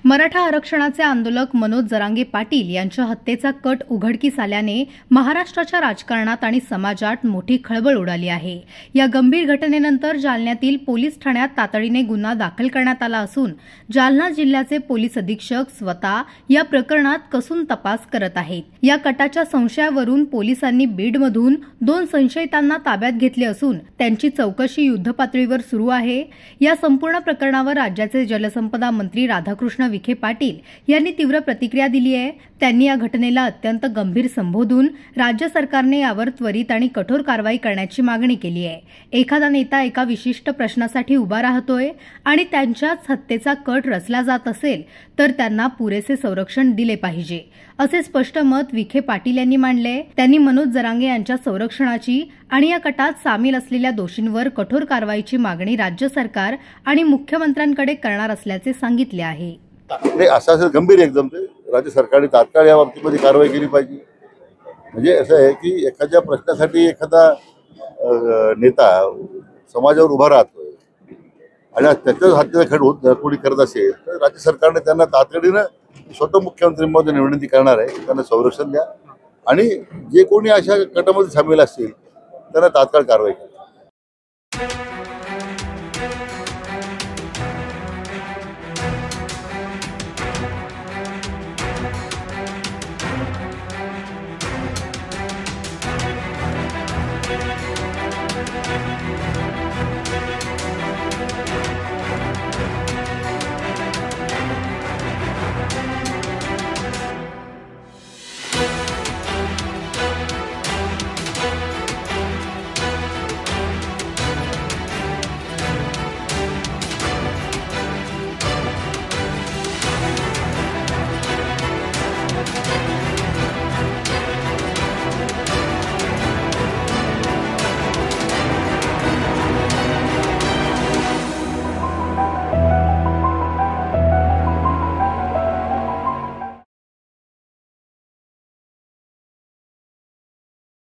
मराठा आरक्षणाचे आंदोलक मनोज जरांगे पाटील यांच्या हत्येचा कट उघडकीस आल्याने महाराष्ट्राच्या राजकारणात आणि समाजात मोठी खळबळ उडाली आहे। या गंभीर घटनेनंतर जालन्यातील पोलीस ठाण्यात तातडीने गुन्हा दाखल करण्यात आला असून जालना जिल्ह्याचे पोलीस अधीक्षक स्वतः या प्रकरणात कसून तपास करत आहेत। या कटाच्या संशयावरून पोलिसांनी बीडमधून 2 संशयितांना ताब्यात घेतले असून त्यांची चौकशी युद्धपातळीवर सुरू आहे। या संपूर्ण प्रकरणावर राज्याचे जलसंपदा मंत्री राधाकृष्ण विखे पाटील यांनी तीव्र प्रतिक्रिया दिली आहे। त्यांनी या घटनेला अत्यंत गंभीर संबोधून राज्य सरकारने यावर त्वरित आणि कठोर कारवाई करण्याची मागणी केली आहे। एखादा नेता एका विशिष्ट प्रश्नासाठी उभा राहतोय आणि त्यांच्याच हत्येचा कट रचला जात असेल तर त्यांना पुरेसे संरक्षण दिले पाहिजे, असे स्पष्ट मत विखे पाटील यांनी मांडले। त्यांनी मनोज जरांगे यांच्या संरक्षणाची आणि या कटात सामील असलेल्या दोषींवर कठोर कारवाईची मागणी राज्य सरकार आणि मुख्यमंत्र्यांकडे करणार असल्याचे सांगितले आहे। नाही, असं गंभीर एकदम ते राज्य सरकारने तात्काळ या बाबतीमध्ये कारवाई केली पाहिजे। म्हणजे असं आहे की एखाद्या प्रश्नासाठी एखादा नेता समाजावर उभा राहतोय आणि त्याच्याच हत्येचा खट कोणी करत असेल तर राज्य सरकारने त्यांना तातडीनं स्वतः मुख्यमंत्री महोदयांना विनंती करणार आहे, त्यांना संरक्षण द्या आणि जे कोणी अशा कटामध्ये सामील असतील त्यांना तात्काळ कारवाई करा।